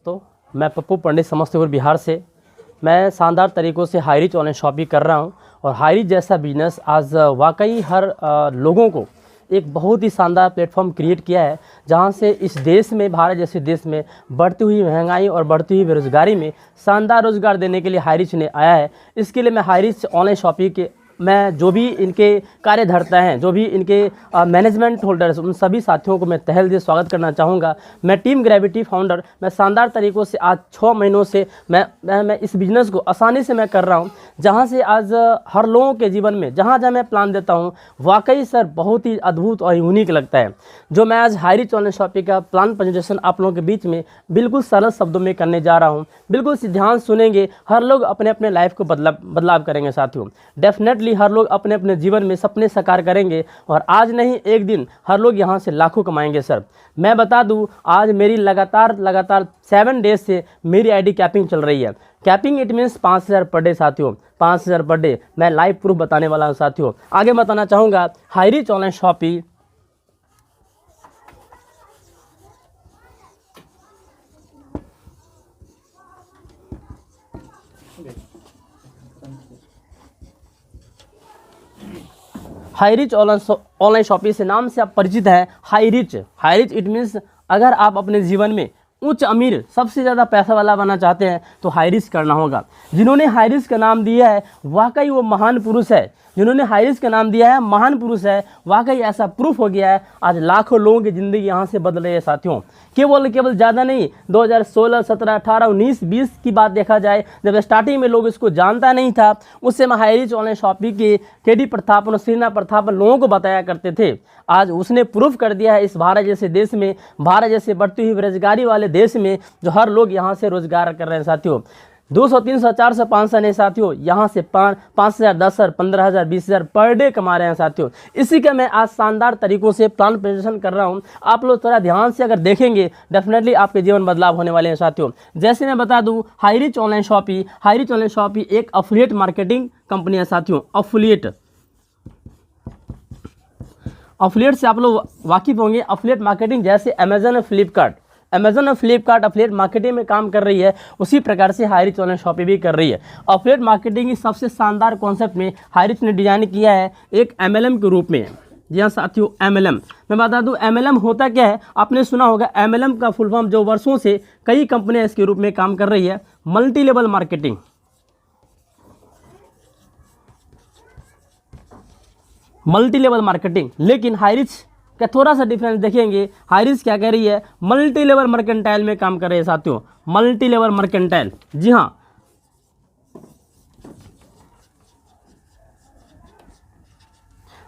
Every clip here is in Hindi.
तो मैं पप्पू पंडित समस्तीपुर बिहार से। मैं शानदार तरीक़ों से हाई रीच ऑनलाइन शॉपिंग कर रहा हूं और हाई रीच जैसा बिजनेस आज वाकई हर लोगों को एक बहुत ही शानदार प्लेटफॉर्म क्रिएट किया है, जहां से इस देश में, भारत जैसे देश में बढ़ती हुई महंगाई और बढ़ती हुई बेरोज़गारी में शानदार रोज़गार देने के लिए हाई रीच ने आया है। इसके लिए मैं हाई रीच ऑनलाइन शॉपिंग के मैं जो भी इनके कार्यधर्ता हैं, जो भी इनके मैनेजमेंट होल्डर्स, उन सभी साथियों को मैं तहे दिल स्वागत करना चाहूँगा। मैं टीम ग्रेविटी फाउंडर, मैं शानदार तरीक़ों से आज 6 महीनों से मैं इस बिज़नेस को आसानी से मैं कर रहा हूँ, जहाँ से आज हर लोगों के जीवन में जहाँ जहाँ मैं प्लान देता हूँ वाकई सर बहुत ही अद्भुत और यूनिक लगता है। जो मैं आज हाई रीच ऑनलाइन शॉपिंग का प्लान प्रेजेंटेशन आप लोगों के बीच में बिल्कुल सरल शब्दों में करने जा रहा हूँ। बिल्कुल ध्यान सुनेंगे, हर लोग अपने अपने लाइफ को बदलाव करेंगे साथियों। डेफिनेटली हर लोग अपने अपने जीवन में सपने साकार करेंगे और आज नहीं एक दिन हर लोग यहाँ से लाखों कमाएंगे सर। मैं बता दूँ, आज मेरी लगातार 7 डेज से मेरी आईडी कैपिंग चल रही है। Capping it means 5000 per day साथियों, 5000 पर डे। मैं लाइव प्रूफ बताने वाला हूँ साथियों। आगे बताना चाहूँगा high reach online shopping high reach online shopping से नाम से आप परिचित हैं। हाई रीच इट मीन्स अगर आप अपने जीवन में उच्च अमीर, सबसे ज़्यादा पैसा वाला बनना चाहते हैं तो हाई रीच करना होगा। जिन्होंने हाई रीच का नाम दिया है वाकई वो महान पुरुष है। जिन्होंने हाई रीच का नाम दिया है महान पुरुष है। वाकई ऐसा प्रूफ हो गया है, आज लाखों लोगों की ज़िंदगी यहाँ से बदल रही है साथियों। केवल ज़्यादा नहीं, 2016, 17, 18, 19, 20 की बात देखा जाए, जब स्टार्टिंग में लोग इसको जानता नहीं था, उस समय हाई रीच ऑनलाइन शॉपिंग के केडी प्रतापन और श्रीना प्रतापन लोगों को बताया करते थे। आज उसने प्रूफ कर दिया है इस भारत जैसे देश में, भारत जैसे बढ़ती हुई बेरोजगारी वाले देश में, जो हर लोग यहाँ से रोजगार कर रहे हैं साथियों। 200, 300, 400, 500 नहीं साथियों, यहाँ से 5,000, 10,000, 15,000, 20,000 पर डे कमा रहे हैं साथियों। इसी का मैं आज शानदार तरीक़ों से प्लान प्रेजेंटेशन कर रहा हूँ। आप लोग थोड़ा ध्यान से अगर देखेंगे डेफिनेटली आपके जीवन बदलाव होने वाले हैं साथियों। जैसे मैं बता दूँ, हाई रीच ऑनलाइन शॉपिंग एक अफिलिएट मार्केटिंग कंपनी है साथियों। अफिलिएट से आप लोग वाकिफ होंगे। अफिलिएट मार्केटिंग जैसे अमेजन और फ्लिपकार्ट अफिलिएट मार्केटिंग में काम कर रही है, उसी प्रकार से हाई रीच ऑनलाइन शॉपिंग भी कर रही है। अफिलिएट मार्केटिंग की सबसे शानदार कॉन्सेप्ट में हाई रीच ने डिजाइन किया है एक MLM के रूप में। जी हाँ साथियों, MLM मैं बता दूं MLM होता क्या है, आपने सुना होगा। MLM का फुल फॉर्म जो वर्षों से कई कंपनियां इसके रूप में काम कर रही है, मल्टी लेवल मार्केटिंग। लेकिन हाई रीच का थोड़ा सा डिफरेंस देखेंगे। हाई रीच क्या कह रही है, मल्टी लेवल मर्केंटाइल में काम कर रहे हैं साथियों। मल्टी लेवल मर्केंटाइल, जी हाँ,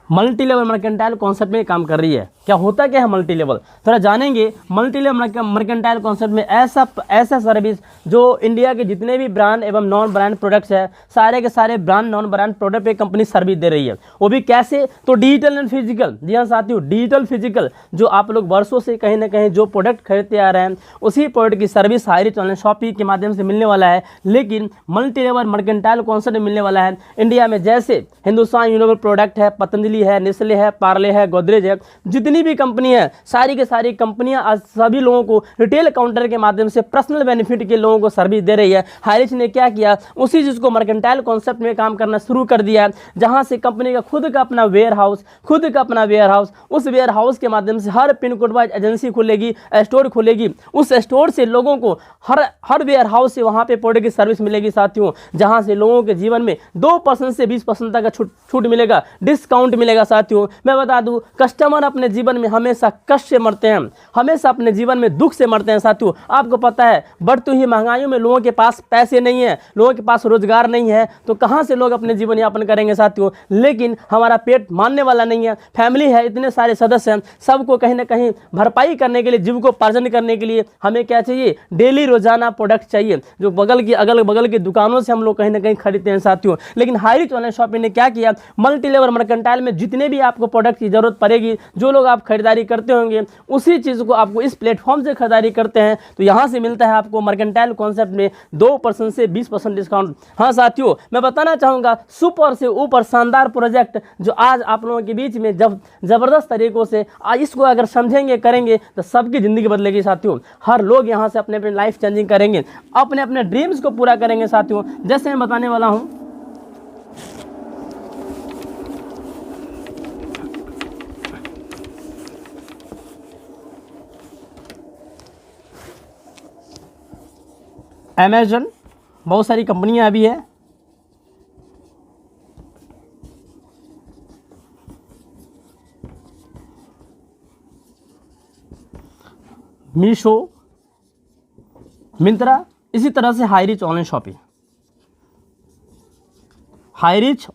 मल्टी लेवल मर्केंटाइल कॉन्सेप्ट में काम कर रही है। क्या होता क्या है मल्टी लेवल, थोड़ा जानेंगे। मल्टी लेवल मर्केंटाइल कॉन्सेप्ट में ऐसा सर्विस जो इंडिया के जितने भी ब्रांड एवं नॉन ब्रांड प्रोडक्ट्स है, सारे के सारे ब्रांड नॉन ब्रांड प्रोडक्ट पे कंपनी सर्विस दे रही है। वो भी कैसे, तो डिजिटल एंड फिजिकल। जी हाँ साथियों, डिजिटल फिजिकल, जो आप लोग वर्षों से कहीं ना कहीं जो प्रोडक्ट खरीदते आ रहे हैं, उसी प्रोडक्ट की service high reach online shopping के माध्यम से मिलने वाला है। लेकिन मल्टी लेवल मर्केंटाइल कॉन्सेप्ट में मिलने वाला है इंडिया में। जैसे हिंदुस्तान यूनिवर्सल प्रोडक्ट है, पतंजलि है, नेस्ले है, पार्ले है, गोदरेज है, जितनी भी कंपनी है, सारी के सारी कंपनियां आज सभी लोगों को रिटेल काउंटर के माध्यम से पर्सनल बेनिफिट के लोगों को सर्विस दे रही है। हाई रीच ने क्या किया, उसी चीज को मर्केंटाइल कॉन्सेप्ट में काम करना शुरू कर दिया, जहां से कंपनी का खुद का अपना वेयर हाउस, उस वेयर हाउस के माध्यम से हर पिन कोड वाइज एजेंसी खुलेगी, स्टोर खुलेगी। उस स्टोर से लोगों को हर वेयर हाउस से वहां पे प्रोडक्ट की सर्विस मिलेगी साथियों, जहां से लोगों के जीवन में 2% से 20% तक का छूट मिलेगा, डिस्काउंट मिलेगा साथियों। मैं बता दूं, कस्टमर अपने जीवन में हमेशा कष्ट से मरते हैं, हमेशा अपने जीवन में दुख से मरते हैं साथियों। आपको पता है बढ़ती हुई महंगाइयों में लोगों के पास पैसे नहीं है, लोगों के पास रोजगार नहीं है, तो कहां से लोग अपने जीवन यापन करेंगे साथियों। लेकिन हमारा पेट मानने वाला नहीं है, फैमिली है, इतने सारे सदस्य हैं, सबको कहीं ना कहीं भरपाई करने के लिए, जीविकोपार्जन करने के लिए हमें क्या चाहिए, डेली रोजाना प्रोडक्ट चाहिए, जो अगल बगल की दुकानों से हम लोग कहीं ना कहीं खरीदते हैं साथियों। लेकिन हाई रीच ऑनलाइन शॉपिंग ने क्या किया, मल्टी लेवल मर्केंटाइल में जितने भी आपको प्रोडक्ट की जरूरत पड़ेगी, जो लोग आप खरीदारी करते होंगे उसी चीज़ को आपको इस प्लेटफॉर्म से खरीदारी करते हैं तो यहाँ से मिलता है आपको मर्केंटाइल कॉन्सेप्ट में 2% से 20% डिस्काउंट। हाँ साथियों, मैं बताना चाहूँगा सुपर से ऊपर शानदार प्रोजेक्ट जो आज आप लोगों के बीच में जब ज़बरदस्त तरीक़ों से आज इसको अगर समझेंगे करेंगे तो सबकी ज़िंदगी बदलेगी साथियों। हर लोग यहाँ से अपने अपने लाइफ चेंजिंग करेंगे, अपने अपने ड्रीम्स को पूरा करेंगे साथियों। जैसे मैं बताने वाला हूँ, अमेजन, बहुत सारी कंपनियां अभी है, मीशो, मिंत्रा, इसी तरह से Highrich online shopping. Highrich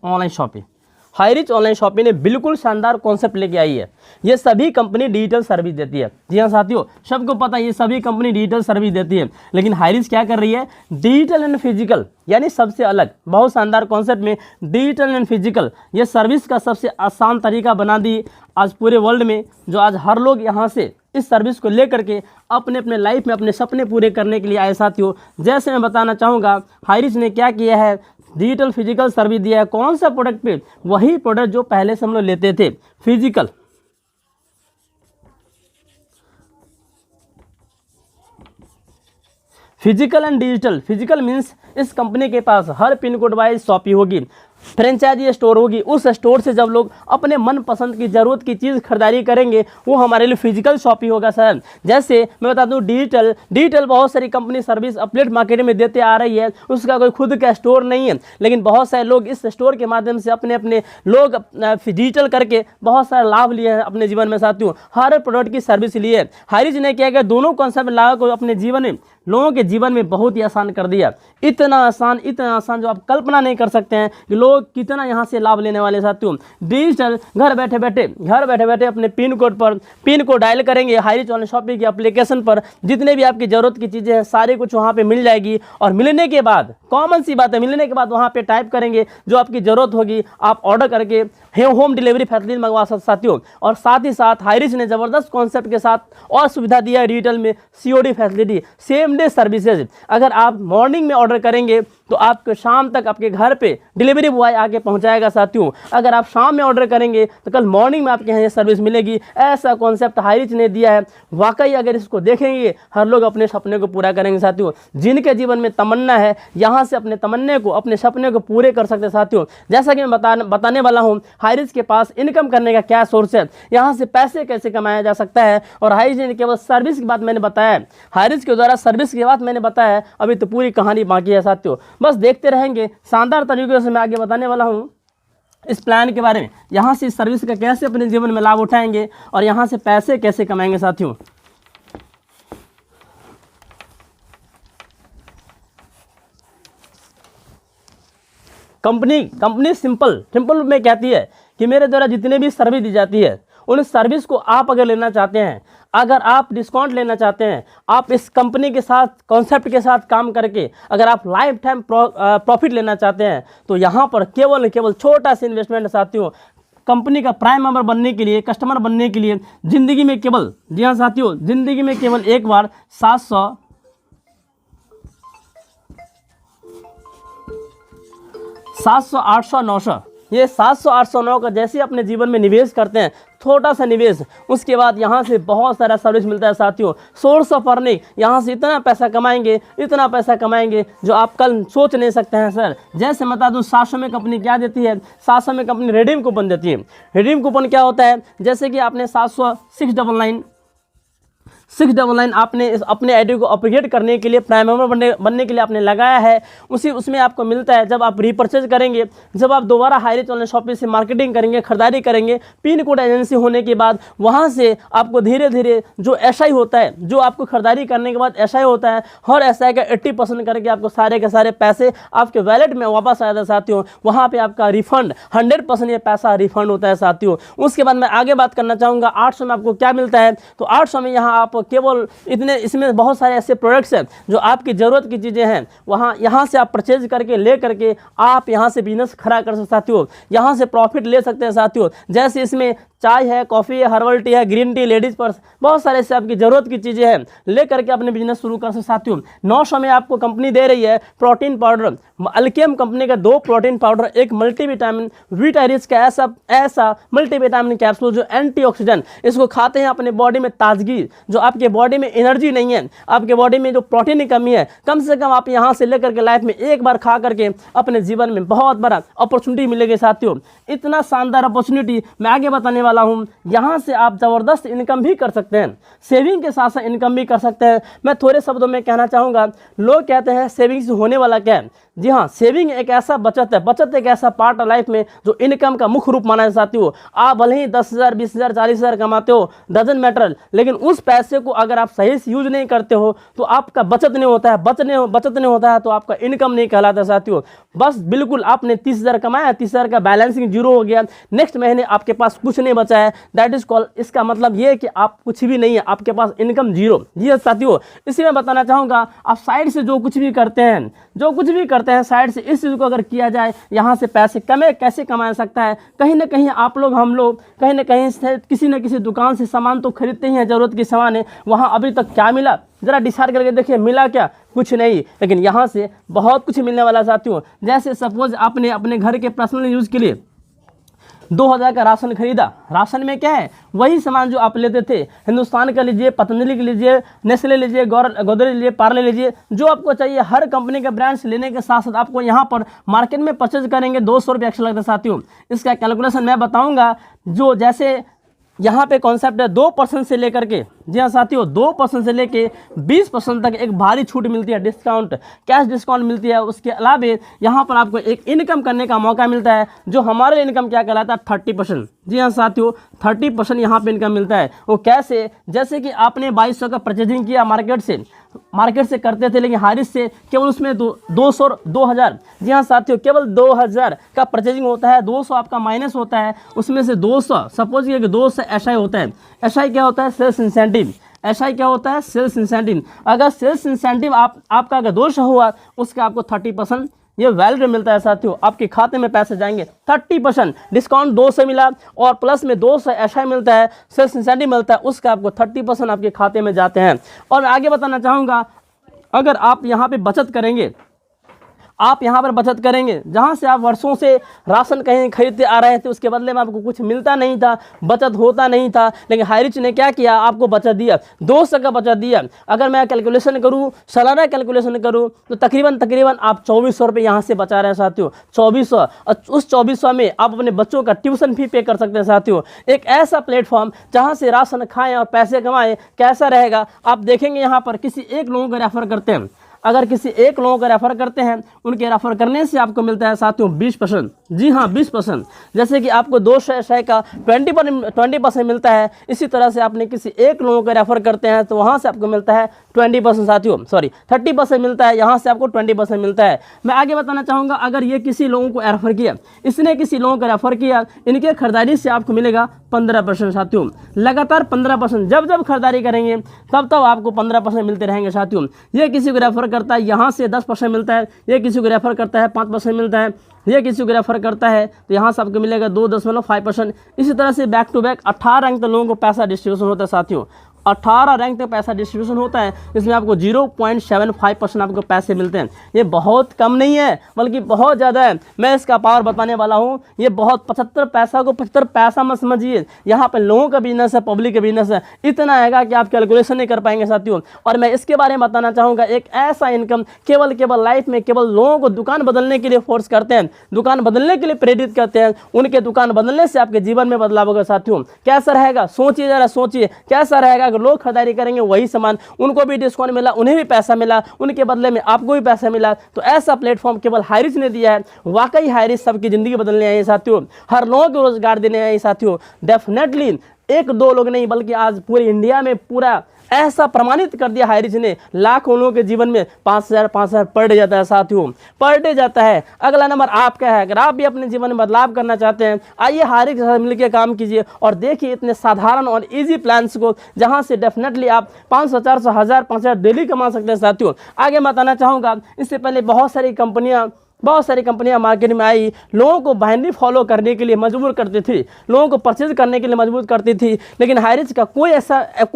online shopping ने बिल्कुल शानदार कॉन्सेप्ट लेके आई है। ये सभी कंपनी डिजिटल सर्विस देती है। जी हाँ साथियों, सबको पता है ये सभी कंपनी डिजिटल सर्विस देती है, लेकिन हाईरिच क्या कर रही है, डिजिटल एंड फिजिकल, यानी सबसे अलग बहुत शानदार कॉन्सेप्ट में डिजिटल एंड फिजिकल ये सर्विस का सबसे आसान तरीका बना दी आज पूरे वर्ल्ड में। जो आज हर लोग यहाँ से इस सर्विस को लेकर के अपने अपने लाइफ में अपने सपने पूरे करने के लिए आए साथियों। जैसे मैं बताना चाहूँगा हाईरिच ने क्या किया है, डिजिटल फिजिकल सर्विस दिया है। कौन सा प्रोडक्ट पे, वही प्रोडक्ट जो पहले से हम लोग लेते थे, physical and digital. Physical means इस कंपनी के पास हर पिन कोड वाइज शॉपिंग होगी, फ्रेंचाइजी स्टोर होगी। उस स्टोर से जब लोग अपने मन पसंद की ज़रूरत की चीज़ खरीदारी करेंगे वो हमारे लिए फिजिकल शॉपिंग होगा सर। जैसे मैं बता दूं डिजिटल बहुत सारी कंपनी सर्विस अपडेट मार्केट में देते आ रही है, उसका कोई खुद का स्टोर नहीं है, लेकिन बहुत सारे लोग इस स्टोर के माध्यम से अपने अपने लोग डिजिटल करके बहुत सारे लाभ लिए हैं अपने जीवन में साथियों। हर प्रोडक्ट की सर्विस लिए हाईरिच ने क्या किया, दोनों कॉन्सेप्ट लागू को अपने जीवन में लोगों के जीवन में बहुत ही आसान कर दिया। इतना आसान जो आप कल्पना नहीं कर सकते हैं कि लोग कितना यहाँ से लाभ लेने वाले साथियों। डिजिटल घर बैठे बैठे अपने पिन कोड डायल करेंगे, हाईरिच ऑनलाइन शॉपिंग की एप्लीकेशन पर जितने भी आपकी ज़रूरत की चीज़ें हैं सारी कुछ वहाँ पे मिल जाएगी। और मिलने के बाद कॉमन सी बात है, मिलने के बाद वहाँ पे टाइप करेंगे जो आपकी ज़रूरत होगी, आप ऑर्डर करके होम डिलीवरी फैसिलिटी मंगवा सकते साथियों। और साथ ही साथ हाईरिच ने ज़बरदस्त कॉन्सेप्ट के साथ और सुविधा दिया है डिजिटल में, COD facility, same day services. अगर आप मॉर्निंग में ऑर्डर करेंगे तो आपको शाम तक आपके घर पे डिलीवरी बॉय आके पहुंचाएगा साथियों। अगर आप शाम में ऑर्डर करेंगे तो कल मॉर्निंग में आपके यहाँ ये सर्विस मिलेगी। ऐसा कॉन्सेप्ट हाईरिच ने दिया है। वाकई अगर इसको देखेंगे हर लोग अपने सपने को पूरा करेंगे साथियों। जिनके जीवन में तमन्ना है यहाँ से अपने तमन्ने को, अपने सपने को पूरे कर सकते साथियों। जैसा कि मैं बताने वाला हूँ हाईरिच के पास इनकम करने का क्या सोर्स है, यहाँ से पैसे कैसे कमाया जा सकता है। और हाईरिच ने केवल सर्विस की बात मैंने बताया है, हाईरिच के द्वारा सर्विस की बात मैंने बताया है, अभी तो पूरी कहानी बाकी है साथियों। बस देखते रहेंगे, शानदार तरीके से मैं आगे बताने वाला हूँ इस प्लान के बारे में। यहाँ से इस सर्विस का कैसे अपने जीवन में लाभ उठाएंगे और यहाँ से पैसे कैसे कमाएंगे साथियों। कंपनी सिंपल में कहती है कि मेरे द्वारा जितने भी सर्विस दी जाती है उन सर्विस को आप अगर लेना चाहते हैं, अगर आप डिस्काउंट लेना चाहते हैं, आप इस कंपनी के साथ कॉन्सेप्ट के साथ काम करके अगर आप लाइफ टाइम प्रॉफिट लेना चाहते हैं तो यहाँ पर केवल छोटा सा इन्वेस्टमेंट साथियों, कंपनी का प्राइम मेंबर बनने के लिए, कस्टमर बनने के लिए ज़िंदगी में केवल, जी हाँ साथियों, ज़िंदगी में केवल एक बार 700, 800, 900, ये 700, 800, 900 का जैसे अपने जीवन में निवेश करते हैं, छोटा सा निवेश, उसके बाद यहाँ से बहुत सारा सर्विस मिलता है साथियों। सोर्स ऑफ अर्निंग, यहाँ से इतना पैसा कमाएंगे जो आप कल सोच नहीं सकते हैं सर। जैसे बता दूँ 700 में कंपनी क्या देती है, 700 में कंपनी रिडीम कूपन देती है। रिडीम कूपन क्या होता है, जैसे कि आपने 700 699 आपने अपने आईडी को अपग्रेड करने के लिए, प्राइम मेंबर बनने के लिए आपने लगाया है, उसमें आपको मिलता है। जब आप रीपर्चेज करेंगे, जब आप दोबारा हाईरिच ऑनलाइन शॉपिंग से मार्केटिंग करेंगे, खरीदारी करेंगे, पिन कोड एजेंसी होने के बाद वहाँ से आपको धीरे धीरे जो SI होता है, जो आपको खरीदारी करने के बाद SI होता है, हर SI का 80% करके आपको सारे के सारे पैसे आपके वैलेट में वापस आ जाता है साथियों। वहाँ पर आपका रिफंड 100% ये पैसा रिफंड होता है साथियों। उसके बाद मैं आगे बात करना चाहूँगा 800 में आपको क्या मिलता है। तो 800 में यहाँ आप केवल इसमें बहुत सारे ऐसे प्रोडक्ट्स हैं जो आपकी ज़रूरत की चीज़ें हैं, यहाँ से आप परचेज करके ले करके आप यहाँ से बिजनेस खड़ा कर सकते साथियों, यहाँ से प्रॉफिट ले सकते हैं साथियों। जैसे इसमें चाय है, कॉफ़ी है, हर्बल टी है, ग्रीन टी, लेडीज़ पर्स, बहुत सारे ऐसे आपकी ज़रूरत की चीज़ें हैं, ले करके अपने बिजनेस शुरू कर सकते साथियों। 900 में आपको कंपनी दे रही है प्रोटीन पाउडर, अल्केम कंपनी का 2 प्रोटीन पाउडर, एक मल्टीविटामिन वीटारिच का ऐसा मल्टीविटामिन कैप्सूल जो एंटीऑक्सीडेंट, इसको खाते हैं अपने बॉडी में ताजगी, जो आपके बॉडी में एनर्जी नहीं है, आपके बॉडी में जो प्रोटीन की कमी है, कम से कम आप यहाँ से लेकर के लाइफ में एक बार खा करके अपने जीवन में बहुत बड़ा अपॉर्चुनिटी मिलेगी साथियों। इतना शानदार अपॉर्चुनिटी मैं आगे बताने वाला हूँ। यहाँ से आप ज़बरदस्त इनकम भी कर सकते हैं, सेविंग के साथ साथ इनकम भी कर सकते हैं। मैं थोड़े शब्दों में कहना चाहूँगा, लोग कहते हैं सेविंग से होने वाला क्या है। जी हाँ, सेविंग एक ऐसा बचत है, बचत एक ऐसा पार्ट है लाइफ में जो इनकम का मुख्य रूप माना है साथियों। आप भले ही 10,000, 20,000, 40,000 कमाते हो, डजंट मैटर, लेकिन उस पैसे को अगर आप सही से यूज नहीं करते हो तो आपका बचत नहीं होता है, बचत नहीं होता है तो आपका इनकम नहीं कहलाता साथियों। बस बिल्कुल आपने 30,000 कमाया, 30,000 का बैलेंसिंग जीरो हो गया, नेक्स्ट महीने आपके पास कुछ नहीं बचा है, दैट इज कॉल्ड, इसका मतलब ये है कि आप कुछ भी नहीं है, आपके पास इनकम जीरो। जी साथियों, इसी में बताना चाहूँगा, आप साइड से जो कुछ भी करते हैं, साइड से, इस चीज़ को अगर किया जाए, यहाँ से पैसे कैसे कमा सकता है। कहीं ना कहीं आप लोग, हम लोग कहीं ना कहीं से किसी न किसी दुकान से सामान तो खरीदते ही हैं, ज़रूरत की सामान है, वहाँ अभी तक क्या मिला ज़रा डिसाइड करके देखिए, मिला क्या, कुछ नहीं, लेकिन यहाँ से बहुत कुछ मिलने वाला साथियों। जैसे सपोज आपने अपने घर के पर्सनल यूज़ के लिए 2,000 का राशन खरीदा, राशन में क्या है, वही सामान जो आप लेते थे, हिंदुस्तान का लीजिए, पतंजलि का लीजिए, नेस्ले लीजिए, गोदरेज लीजिए, पार्ले लीजिए, जो आपको चाहिए हर कंपनी के ब्रांड्स लेने के साथ साथ आपको यहाँ पर मार्केट में परचेज करेंगे 200 रुपये एक्स्ट्रा लगता है साथियों। इसका कैलकुलेशन मैं बताऊँगा, जो जैसे यहाँ पे कॉन्सेप्ट है 2% से लेकर के, जी हाँ साथियों, 2% से लेके 20% तक एक भारी छूट मिलती है, डिस्काउंट, कैश डिस्काउंट मिलती है। उसके अलावा यहाँ पर आपको एक इनकम करने का मौका मिलता है, जो हमारे इनकम क्या कहलाता है, 30%। जी हाँ साथियों, 30% यहाँ पे इनकम मिलता है। वो कैसे, जैसे कि आपने 2200 का परचेजिंग किया मार्केट से करते थे, लेकिन हारिस से केवल उसमें 2,000, जी हाँ साथियों, केवल 2,000 का परचेजिंग होता है, 200 आपका माइनस होता है, उसमें से 200 सपोज कि 200 एसआई होता है। एसआई क्या होता है, सेल्स इंसेंटिव। एसआई क्या होता है, सेल्स इंसेंटिव। अगर सेल्स इंसेंटिव आपका अगर 200 हुआ, उसका आपको 30% ये वैल्यू मिलता है साथियों, आपके खाते में पैसे जाएंगे। 30% डिस्काउंट 200 मिला और प्लस में 200 एसआई मिलता है, सेल्स इंसेंटिव मिलता है, उसका आपको 30% आपके खाते में जाते हैं। और मैं आगे बताना चाहूँगा, अगर आप यहाँ पे बचत करेंगे, जहाँ से आप वर्षों से राशन कहीं खरीदते आ रहे थे, उसके बदले में आपको कुछ मिलता नहीं था, बचत होता नहीं था, लेकिन हाईरिच ने क्या किया, आपको बचत दिया, 200 का बचत दिया। अगर मैं कैलकुलेशन करूँ, सालाना कैलकुलेशन करूँ, तो तकरीबन आप 2400 रुपये यहाँ से बचा रहे हैं साथियों, 2400। और उस 2400 में आप अपने बच्चों का ट्यूशन फी पे कर सकते हैं साथियों। एक ऐसा प्लेटफॉर्म जहाँ से राशन खाएँ और पैसे कमाएँ, कैसा रहेगा आप देखेंगे। यहाँ पर किसी एक लोगों को रेफर करते हैं, अगर किसी एक लोगों को रेफर करते हैं, उनके रेफर करने से आपको मिलता है साथियों 20%। जी हाँ 20%। जैसे कि आपको 200 एसआई का 20% मिलता है, इसी तरह से आपने किसी एक लोगों को रेफर करते हैं तो वहाँ से आपको मिलता है 20% साथियों, सॉरी 30% मिलता है, यहाँ से आपको 20% मिलता है। मैं आगे बताना चाहूँगा, अगर ये किसी लोगों को रेफर किया, इसने किसी लोगों को रेफर किया, इनके खरीदारी से आपको मिलेगा 15% साथियों, लगातार 15%। जब खरीदारी करेंगे तब आपको 15% मिलते रहेंगे साथियों। ये किसी को रेफर करता है, यहाँ से 10% मिलता है, ये किसी को रेफर करता है 5% मिलता है, ये किसी को रेफर करता है तो यहाँ से आपको मिलेगा 2.5%। इसी तरह से बैक टू बैक 18 रैंक तक लोगों को पैसा डिस्ट्रीब्यूशन होता है साथियों, 18 रैंक तक पैसा डिस्ट्रीब्यूशन होता है। इसमें आपको 0.75% आपको पैसे मिलते हैं। ये बहुत कम नहीं है, बल्कि बहुत ज़्यादा है। मैं इसका पावर बताने वाला हूँ। ये बहुत 75 पैसा को 75 पैसा मत समझिए। यहाँ पर लोगों का बिजनेस है, पब्लिक का बिजनेस है, इतना आएगा कि आप कैलकुलेशन नहीं कर पाएंगे साथियों। और मैं इसके बारे में बताना चाहूँगा, एक ऐसा इनकम केवल लाइफ में केवल लोगों को दुकान बदलने के लिए फोर्स करते हैं, दुकान बदलने के लिए प्रेरित करते हैं। उनके दुकान बदलने से आपके जीवन में बदलाव होगा साथियों। कैसा रहेगा सोचिए, जरा सोचिए कैसा रहेगा अगर लोग खरीदारी करेंगे वही सामान, उनको भी डिस्काउंट मिला, उन्हें भी पैसा मिला, उनके बदले में आपको भी पैसा मिला। तो ऐसा प्लेटफॉर्म केवल हाईरिच ने दिया है। वाकई हाईरिच सबकी जिंदगी बदलने आई है साथियों, हर लोगों को रोजगार देने आई साथियों। डेफिनेटली एक दो लोग नहीं, बल्कि आज पूरे इंडिया में पूरा ऐसा प्रमाणित कर दिया हाईरिच ने। लाखों लोगों के जीवन में 5,000 पर डे जाता है साथियों, पर डे जाता है। अगला नंबर आपका है। अगर आप भी अपने जीवन में बदलाव करना चाहते हैं, आइए हाईरिच के साथ मिलकर काम कीजिए और देखिए इतने साधारण और इजी प्लान्स को, जहां से डेफिनेटली आप 500, 400, 1000, 5000 डेली कमा सकते हैं साथियों। आगे मैं बताना चाहूँगा, इससे पहले बहुत सारी कंपनियाँ बहुत सारी कंपनियां मार्केट में आई, लोगों को बाइनरी फॉलो करने के लिए मजबूर करती थी, लोगों को परचेज करने के लिए मजबूर करती थी, लेकिन हाईरिच का कोई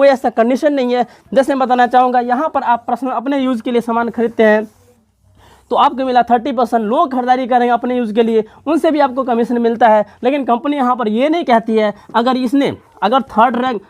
ऐसा कंडीशन नहीं है। जैसे मैं बताना चाहूँगा, यहाँ पर आप पर्सनल अपने यूज़ के लिए सामान खरीदते हैं तो आपको मिला 30%, लोग खरीदारी करेंगे अपने यूज़ के लिए, उनसे भी आपको कमीशन मिलता है। लेकिन कंपनी यहाँ पर ये नहीं कहती है अगर थर्ड रैंक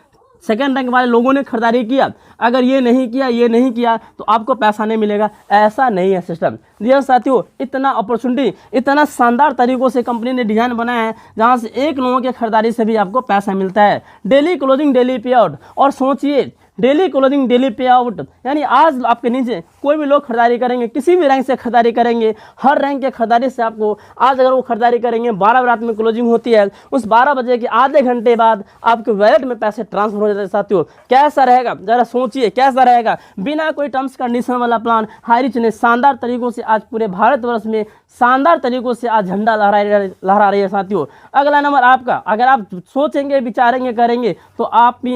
सेकेंड रैंक वाले लोगों ने खरीदारी किया, अगर ये नहीं किया तो आपको पैसा नहीं मिलेगा। ऐसा नहीं है सिस्टम। जी हाँ साथियों, इतना अपॉर्चुनिटी, इतना शानदार तरीक़ों से कंपनी ने डिज़ाइन बनाया है जहाँ से एक लोगों के खरीदारी से भी आपको पैसा मिलता है। डेली क्लोजिंग डेली पे आउट, और सोचिए डेली क्लोजिंग डेली पे आउट, यानी आज आपके नीचे कोई भी लोग खरीदारी करेंगे, किसी भी रैंक से खरीदारी करेंगे, हर रैंक के खरीदारी से आपको आज अगर वो खरीदारी करेंगे 12 रात में क्लोजिंग होती है, उस 12 बजे के आधे घंटे बाद आपके वैलेट में पैसे ट्रांसफर हो जाते हैं। साथियों कैसा रहेगा, ज़रा सोचिए कैसा रहेगा। बिना कोई टर्म्स कंडीशन वाला प्लान हाईरिच ने शानदार तरीक़ों से आज पूरे भारतवर्ष में शानदार तरीक़ों से आज झंडा लहरा रही है। साथियों अगला नंबर आपका, अगर आप सोचेंगे विचारेंगे करेंगे तो आप भी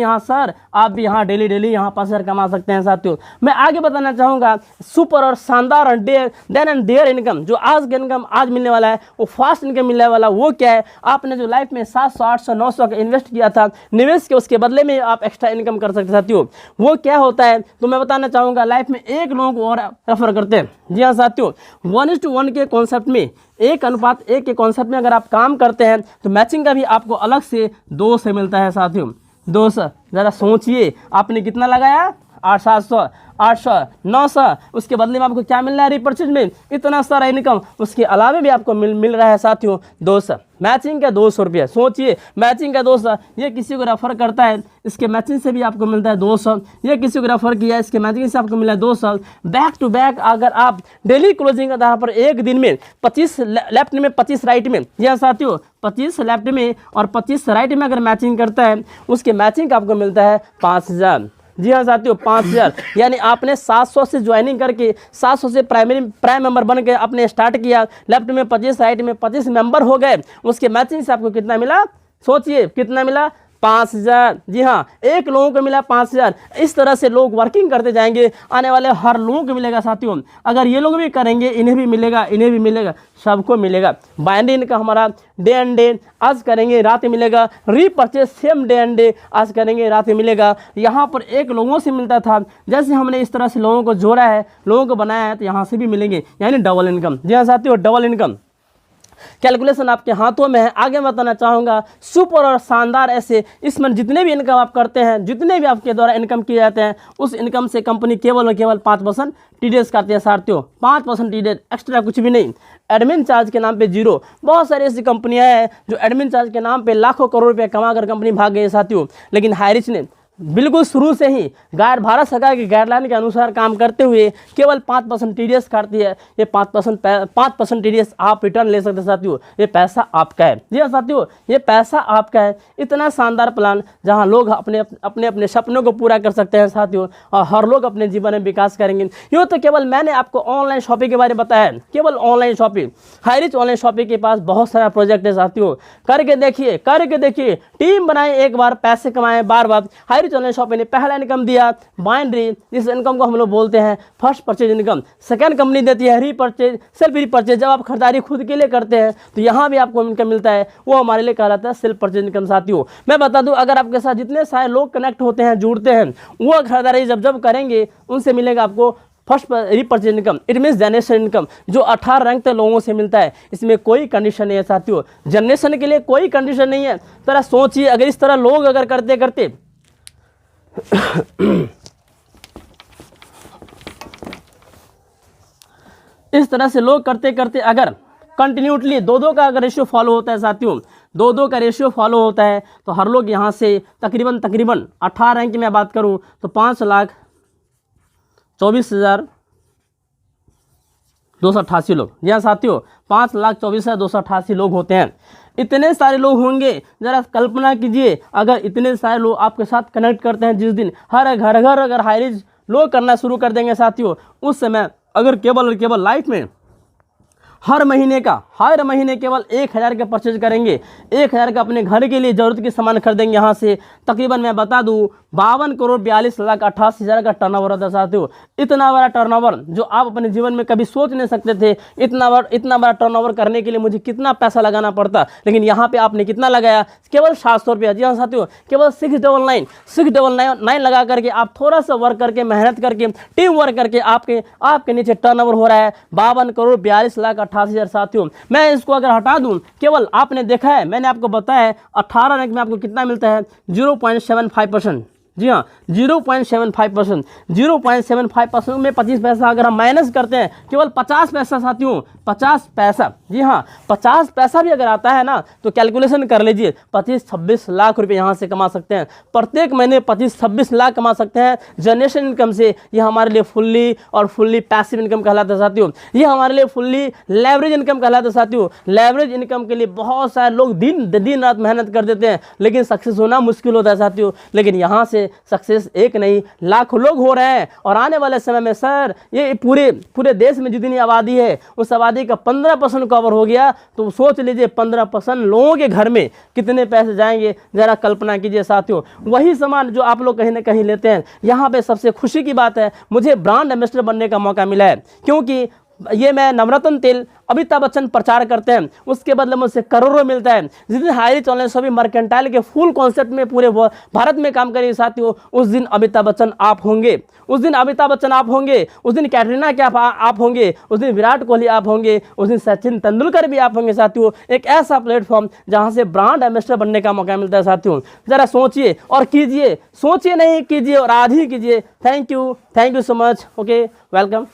यहाँ डेली यहाँ 5,000 कमा सकते हैं। साथियों मैं आगे बताना चाहूँगा, सुपर और शानदार देन एंड देयर इनकम, जो आज का इनकम आज मिलने वाला है, वो फास्ट इनकम मिलने वाला, वो क्या है? आपने जो लाइफ में 700 800 900 का इन्वेस्ट किया था निवेश के, उसके बदले में आप एक्स्ट्रा इनकम कर सकते हैं। साथियों वो क्या होता है तो मैं बताना चाहूँगा, लाइफ में एक लोगों को और रेफर करते हैं। जी हाँ साथियों, 1:1 के कॉन्सेप्ट में, 1:1 के कॉन्सेप्ट में अगर आप काम करते हैं तो मैचिंग का भी आपको अलग से 2 से मिलता है। साथियों 200, ज़रा सोचिए आपने कितना लगाया, 700 800 900, उसके बदले में आपको क्या मिल रहा है रिपर्चेज में? इतना सारा इनकम, उसके अलावा भी आपको मिल रहा है। साथियों 200, मैचिंग का 200 रुपये। सोचिए मैचिंग का 200, ये किसी को रेफर करता है, इसके मैचिंग से भी आपको मिलता है 200, ये किसी को रेफर किया, इसके मैचिंग से आपको मिला है 200। बैक टू बैक अगर आप डेली क्लोजिंग के आधार पर एक दिन में 25 लेफ्ट में 25 राइट में, यह साथियों 25 लेफ्ट में और 25 राइट में अगर मैचिंग करता है, उसके मैचिंग का आपको मिलता है 5,000। जी हाँ साथियों 5,000, यानी आपने 700 से ज्वाइनिंग करके 700 से प्राइम मेंबर बन के आपने स्टार्ट किया, लेफ्ट में 25 राइट में 25 मेंबर हो गए, उसके मैचिंग से आपको कितना मिला? सोचिए कितना मिला? 5,000। जी हाँ, एक लोगों को मिला 5,000। इस तरह से लोग वर्किंग करते जाएंगे, आने वाले हर लोगों को मिलेगा। साथियों अगर ये लोग भी करेंगे, इन्हें भी मिलेगा, सबको मिलेगा। बाइनरी इनकम हमारा डे एंड डे, आज करेंगे रात में मिलेगा। Repurchase same day and day, आज करेंगे रात में मिलेगा। यहाँ पर एक लोगों से मिलता था, जैसे हमने इस तरह से लोगों को जोड़ा है, लोगों को बनाया है, तो यहाँ से भी मिलेंगे, यानी डबल इनकम। जी हाँ साथियों, डबल इनकम कैलकुलेशन आपके हाथों में है। आगे मैं बताना चाहूँगा, सुपर और शानदार ऐसे इसमें जितने भी इनकम आप करते हैं, जितने भी आपके द्वारा इनकम किए जाते हैं, उस इनकम से कंपनी केवल और केवल 5% टीडीएस काटती है। साथियों 5% टीडीएस, एक्स्ट्रा कुछ भी नहीं। एडमिन चार्ज के नाम पे 0। बहुत सारी ऐसी कंपनियां हैं जो एडमिन चार्ज के नाम पे लाखों करोड़ रुपये कमा कर कंपनी भाग गई है। साथियों लेकिन हाईरिच ने बिल्कुल शुरू से ही भारत सरकार की गाइडलाइन के अनुसार काम करते हुए केवल 5% टीडीएस काटती है। ये 5% टीडीएस आप रिटर्न ले सकते हैं। साथियों ये पैसा आपका है। जी हाँ साथियों, ये पैसा आपका है। इतना शानदार प्लान जहां लोग अपने सपनों को पूरा कर सकते हैं। साथियों और हर लोग अपने जीवन में विकास करेंगे। यूँ तो केवल मैंने आपको ऑनलाइन शॉपिंग के बारे में बताया है, केवल online shopping. Highrich online shopping के पास बहुत सारा प्रोजेक्ट है। साथियों करके देखिए, टीम बनाए, एक बार पैसे कमाए बार बार। ऑनलाइन शॉपिंग ने पहला इनकम दिया बाइनरी, जिस इनकम को हम लोग बोलते हैं first purchase income. Second company देती है रीपरचेज, सेल्फ रीपरचेज। जब आप खरीदारी खुद के लिए करते हैं तो यहाँ भी आपको इनकम मिलता है, वो हमारे लिए कहलाता है सेल्फ परचेज इनकम। साथियों मैं बता दूं, अगर आपके साथ जितने सारे लोग कनेक्ट होते हैं, जुड़ते हैं, वो खरीदारी जब करेंगे, उनसे मिलेगा आपको first repurchase income. It means generation income, जो 18 रैंक तक लोगों से मिलता है। इसमें कोई कंडीशन नहीं है। साथियों जनरेशन के लिए कोई कंडीशन नहीं है। तरह सोचिए, अगर इस तरह लोग अगर करते करते इस तरह से लोग करते करते अगर कंटिन्यूटली 2-2 का अगर रेशियो फॉलो होता है, साथियों 2-2 का रेशियो फॉलो होता है, तो हर लोग यहाँ से तकरीबन 18 रैंक की मैं बात करूँ तो 5,24,288 लोग। जी हाँ साथियों 5,24,288 लोग होते हैं। इतने सारे लोग होंगे, ज़रा कल्पना कीजिए, अगर इतने सारे लोग आपके साथ कनेक्ट करते हैं, जिस दिन हर घर अगर हाईरिच लोग करना शुरू कर देंगे साथियों, उस समय अगर केवल और केवल लाइफ में हर महीने केवल 1,000 का परचेज करेंगे, 1,000 का अपने घर के लिए ज़रूरत के सामान खरीदेंगे, यहाँ से तकरीबन मैं बता दूँ 52,42,88,000 का टर्नओवर होता है साथियों। इतना बड़ा टर्नओवर जो आप अपने जीवन में कभी सोच नहीं सकते थे, इतना बड़ा टर्नओवर करने के लिए मुझे कितना पैसा लगाना पड़ता, लेकिन यहाँ पे आपने कितना लगाया, केवल 700 रुपया। जी हाँ साथियों, केवल 699 लगा करके आप थोड़ा सा वर्क करके, मेहनत करके, टीम वर्क करके आपके नीचे टर्नओवर हो रहा है 52,42,88,000 साथियों। मैं इसको अगर हटा दूं, केवल आपने देखा है, मैंने आपको बताया है 18 रैंक में आपको कितना मिलता है, 0.75%। जी हाँ, 0.75%। 0.75% में 25 पैसा अगर हम माइनस करते हैं, केवल 50 पैसा साथियों, 50 पैसा। जी हाँ, 50 पैसा भी अगर आता है ना, तो कैलकुलेशन कर लीजिए, 25-26 लाख रुपए यहाँ से कमा सकते हैं। प्रत्येक महीने 25-26 लाख कमा सकते हैं जनरेशन इनकम से। ये हमारे लिए फुल्ली पैसिव इनकम कहलाता है साथियों। ये हमारे लिए फुल्ली लेवरेज इनकम कहलाता है साथियों। लेवरेज इनकम के लिए बहुत सारे लोग दिन रात मेहनत कर देते हैं, लेकिन सक्सेस होना मुश्किल होता है साथियों। लेकिन यहाँ से सक्सेस एक नहीं, लाखों लोग हो रहे हैं। और आने वाले समय में सर, ये पूरे देश में जितनी आबादी है, उस आबादी का 15% कवर हो गया, तो सोच लीजिए 15% लोगों के घर में कितने पैसे जाएंगे, जरा कल्पना कीजिए साथियों। वही सामान जो आप लोग कहीं ना कहीं लेते हैं। यहाँ पे सबसे खुशी की बात है, मुझे ब्रांड एम्बेसडर बनने का मौका मिला है, क्योंकि ये मैं नवरत्न तेल अमिताभ बच्चन प्रचार करते हैं, उसके बदले में उससे करोड़ों मिलता है। जिस दिन हाईरी चैनल सभी मर्केंटाइल के फुल कॉन्सेप्ट में पूरे भारत में काम करेंगे साथियों, उस दिन अमिताभ बच्चन आप होंगे, उस दिन अमिताभ बच्चन आप होंगे, उस दिन कैटरीना कैफ आप होंगे, उस दिन विराट कोहली आप होंगे, उस दिन सचिन तेंदुलकर भी आप होंगे साथियों। एक ऐसा प्लेटफॉर्म जहां से ब्रांड एम्बेसडर बनने का मौका मिलता है साथियों। जरा सोचिए और कीजिए, सोचिए नहीं कीजिए और आज ही कीजिए। Thank you so much. Okay, welcome.